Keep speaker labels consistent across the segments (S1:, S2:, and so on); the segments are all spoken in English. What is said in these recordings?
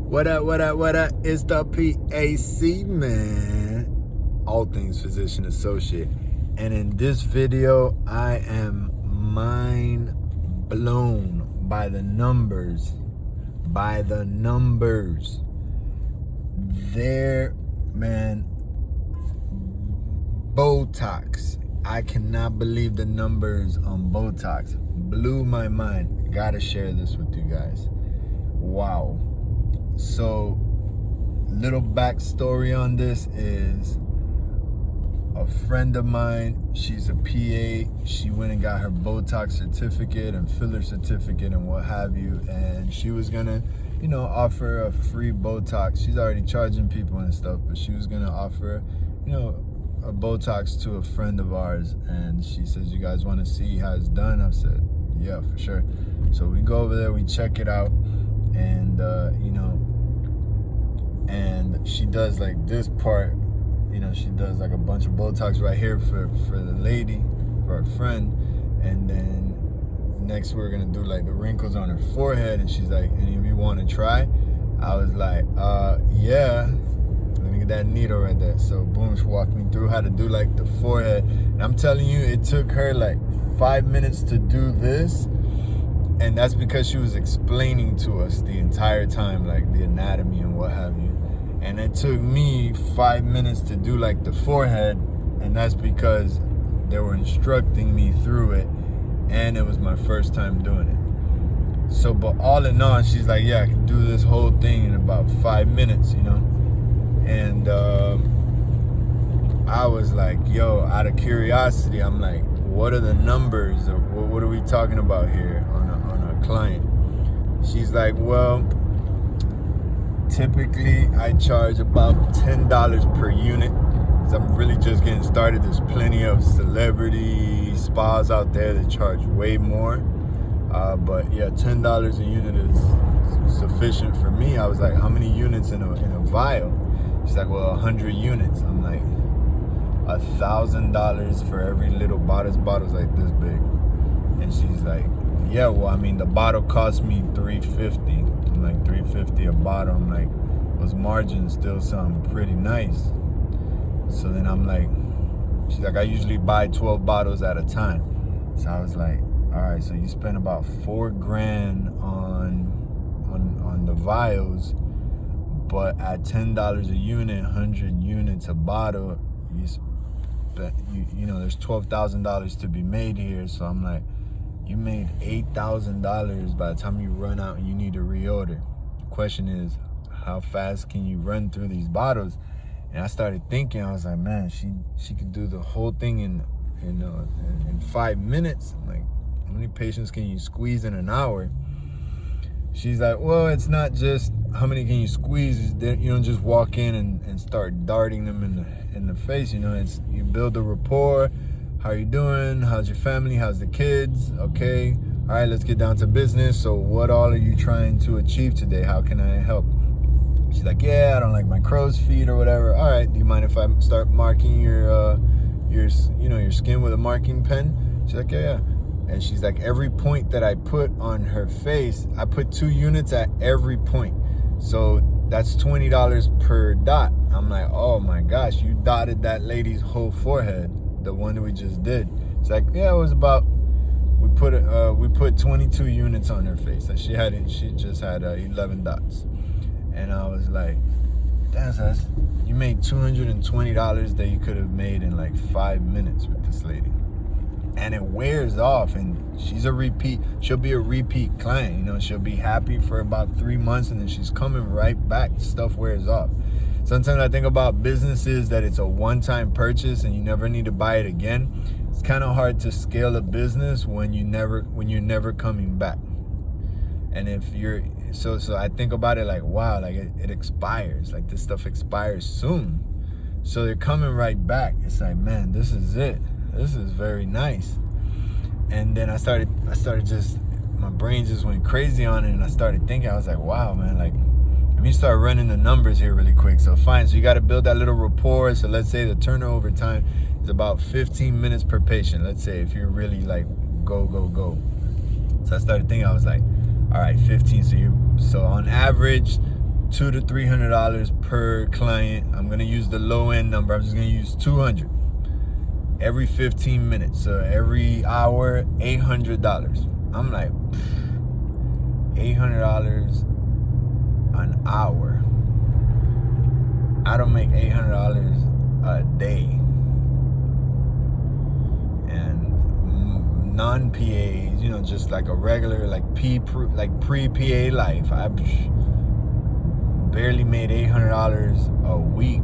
S1: What up, what up, what up? It's the PAC, man. All things physician associate. And in this video, I am mind blown by the numbers. There, man, Botox. I cannot believe the numbers on Botox. Blew my mind. Gotta share this with you guys. Wow. So, little backstory on this is a friend of mine, she's a PA, she went and got her Botox certificate and filler certificate and what have you, and she was gonna, offer a free Botox. She's already charging people and stuff, but she was gonna offer, a Botox to a friend of ours, and she says, you guys wanna see how it's done? I said, yeah, for sure. So we go over there, we check it out, and and she does like this part, she does like a bunch of Botox right here for the lady, for our friend, and then next we're gonna do like the wrinkles on her forehead, and she's like, any of you want to try? I was like, yeah, let me get that needle right there. So boom, she walked me through how to do like the forehead, and I'm telling you, it took her like 5 minutes to do this. And that's because she was explaining to us the entire time, like the anatomy and what have you. And it took me 5 minutes to do like the forehead, and that's because they were instructing me through it, and it was my first time doing it. So, but all in all, she's like, yeah, I can do this whole thing in about 5 minutes, And I was like, yo, out of curiosity, I'm like, what are the numbers, or what are we talking about here on a client? She's like, well, typically I charge about $10 per unit, because I'm really just getting started. There's plenty of celebrity spas out there that charge way more, but yeah, $10 a unit is sufficient for me. I was like, how many units in a vial? She's like, well, 100 units. I'm like, $1,000 for every little bottle. This bottle's like this big. And she's like, yeah, well, I mean, the bottle cost me $3.50. I'm like, $3.50 a bottle. I'm like, those margins still sound pretty nice. So then I'm like, she's like, I usually buy 12 bottles at a time. So I was like, all right, so you spend about $4,000 on the vials, but at $10 a unit, 100 units a bottle, there's $12,000 to be made here. So I'm like, you made $8,000 by the time you run out and you need to reorder. The question is, how fast can you run through these bottles? And I started thinking, I was like, man, she could do the whole thing in 5 minutes. I'm like, how many patients can you squeeze in an hour? She's like, well, it's not just how many can you squeeze. You don't just walk in and start darting them in the face. It's, you build a rapport. How you doing? How's your family? How's the kids? Okay. All right, let's get down to business. So what all are you trying to achieve today? How can I help? She's like, yeah, I don't like my crow's feet or whatever. All right, do you mind if I start marking your skin with a marking pen? She's like, yeah. And she's like, every point that I put on her face, I put 2 units at every point. So that's $20 per dot. I'm like, oh my gosh, you dotted that lady's whole forehead, the one that we just did. It's like, yeah, it was about, we put 22 units on her face. Like she just had 11 dots. And I was like, damn, you made $220 that you could have made in like 5 minutes with this lady. And it wears off, and she'll be a repeat client. She'll be happy for about 3 months, and then she's coming right back. Stuff wears off. Sometimes I think about businesses that it's a one-time purchase and you never need to buy it again. It's kind of hard to scale a business when you're never coming back. And if you're so I think about it like, wow, like it expires, like this stuff expires soon. So they're coming right back. It's like, man, this is it. This is very nice. And then I started just, my brain just went crazy on it, and I started thinking, I was like, wow, man, like, let me start running the numbers here really quick. So fine, so you got to build that little rapport. So let's say the turnover time is about 15 minutes per patient. Let's say if you're really like go. So I started thinking, I was like, all right, 15. So on average, $200 to $300 per client. I'm gonna use the low end number. I'm just gonna use 200 every 15 minutes. So every hour, $800. I'm like, $800 an hour. I don't make $800 a day. And non-PAs, you know, just like a regular, like pre-PA life, I barely made $800 a week.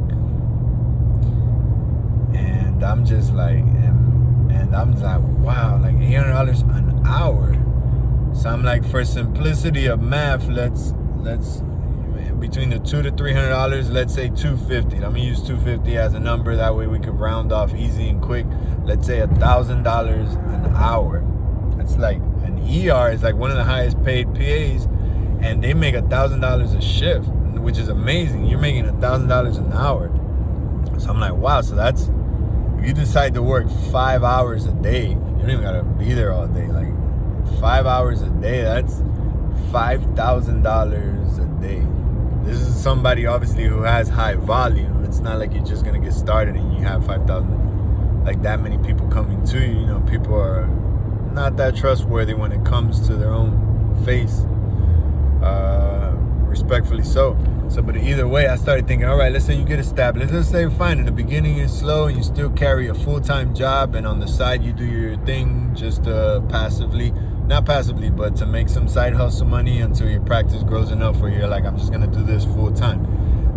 S1: And I'm just like, and I'm like, wow, like $800 an hour. So I'm like, for simplicity of math, let's between the $200 to $300, let's say $250. I'm gonna use $250 as a number. That way we could round off easy and quick. Let's say $1,000 an hour. It's like an ER is like one of the highest paid PAs, and they make $1,000 a shift, which is amazing. You're making $1,000 an hour. So I'm like, wow. So that's, if you decide to work 5 hours a day, you don't even gotta be there all day. Like 5 hours a day, that's $5,000 a day. This is somebody obviously who has high volume. It's not like you're just gonna get started and you have 5,000, like that many people coming to you. You know, people are not that trustworthy when it comes to their own face. Respectfully so. But either way, I started thinking, all right, let's say you get established. Let's say fine, in the beginning you're slow and you still carry a full-time job, and on the side you do your thing just passively. Not passively, but to make some side hustle money until your practice grows enough where you're like, I'm just gonna do this full time.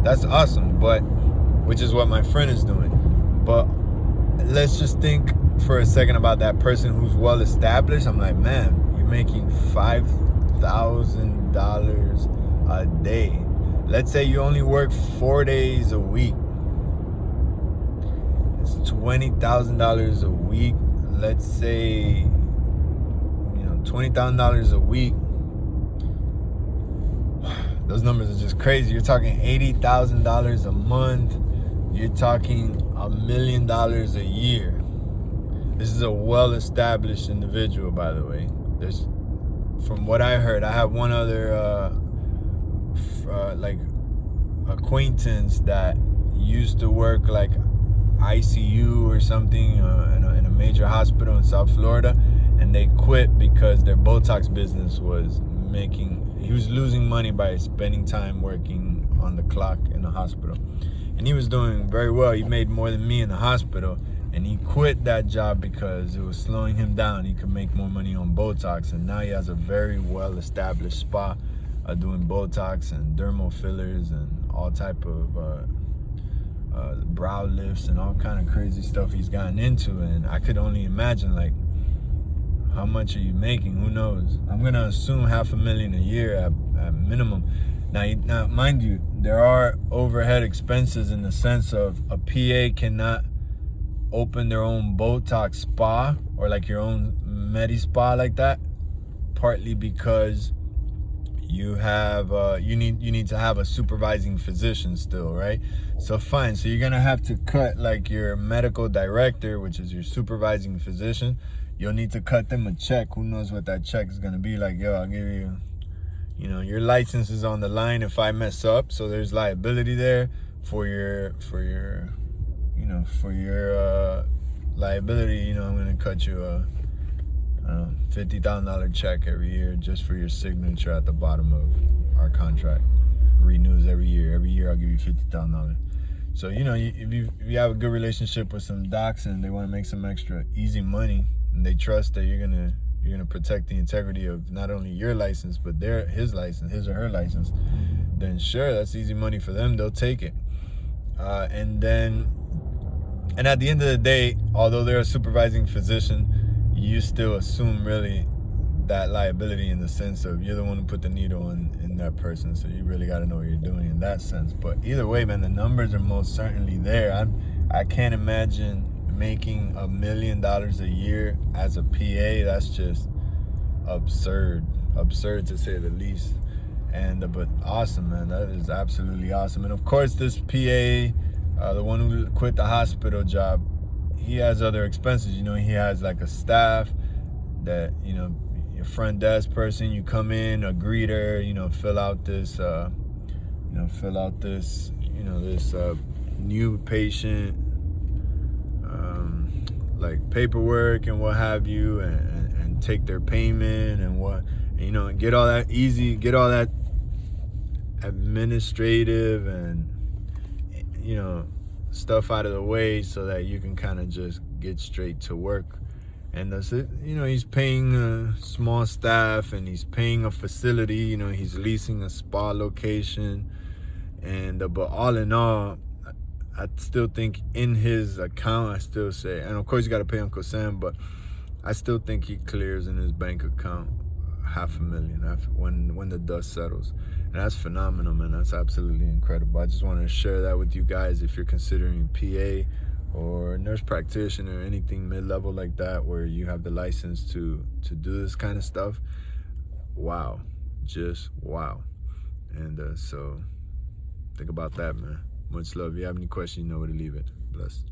S1: That's awesome, but which is what my friend is doing. But let's just think for a second about that person who's well established. I'm like, man, you're making $5,000 a day. Let's say you only work 4 days a week. It's $20,000 a week. Let's say, $20,000 a week. Those numbers are just crazy. You're talking $80,000 a month. You're talking $1 million a year. This is a well-established individual, by the way. There's, from what I heard, I have one other like acquaintance that used to work like ICU or something in a major hospital in South Florida. And they quit because their Botox business was he was losing money by spending time working on the clock in the hospital. And he was doing very well. He made more than me in the hospital. And he quit that job because it was slowing him down. He could make more money on Botox. And now he has a very well-established spa doing Botox and dermal fillers and all type of brow lifts and all kind of crazy stuff he's gotten into. And I could only imagine, like, how much are you making? Who knows? I'm gonna assume $500,000 a year at minimum. Now, mind you, there are overhead expenses in the sense of a PA cannot open their own Botox spa or like your own Medi spa like that. Partly because you have you need to have a supervising physician still, right? So fine. So you're gonna have to cut like your medical director, which is your supervising physician. You'll need to cut them a check. Who knows what that check is gonna be like? Yo, I'll give you, your license is on the line if I mess up. So there's liability there for your liability. I'm gonna cut you a $50,000 check every year just for your signature at the bottom of our contract. Renews every year. Every year I'll give you $50,000. So if you have a good relationship with some docs and they want to make some extra easy money, and they trust that you're gonna protect the integrity of not only your license but his or her license, then sure, that's easy money for them. They'll take it. And at the end of the day, although they're a supervising physician, you still assume really that liability in the sense of you're the one who put the needle in that person, so you really got to know what you're doing in that sense. But either way, man, the numbers are most certainly there. I can't imagine making $1 million a year as a PA. That's just absurd to say the least. But awesome, man. That is absolutely awesome. And of course, this PA, the one who quit the hospital job, he has other expenses. He has like a staff that, your front desk person, you come in, a greeter, fill out this fill out this, this new patient like paperwork and what have you, and take their payment and get all that administrative and stuff out of the way so that you can kind of just get straight to work. And that's it. He's paying a small staff, and he's paying a facility. He's leasing a spa location, and but all in all, I still think in his account, I still say, and of course you got to pay Uncle Sam, but I still think he clears in his bank account $500,000 when the dust settles. And that's phenomenal, man. That's absolutely incredible. I just wanted to share that with you guys. If you're considering PA or nurse practitioner or anything mid-level like that, where you have the license to do this kind of stuff, wow, just wow. And so think about that, man. Much love. If you have any questions, you know where to leave it. Bless.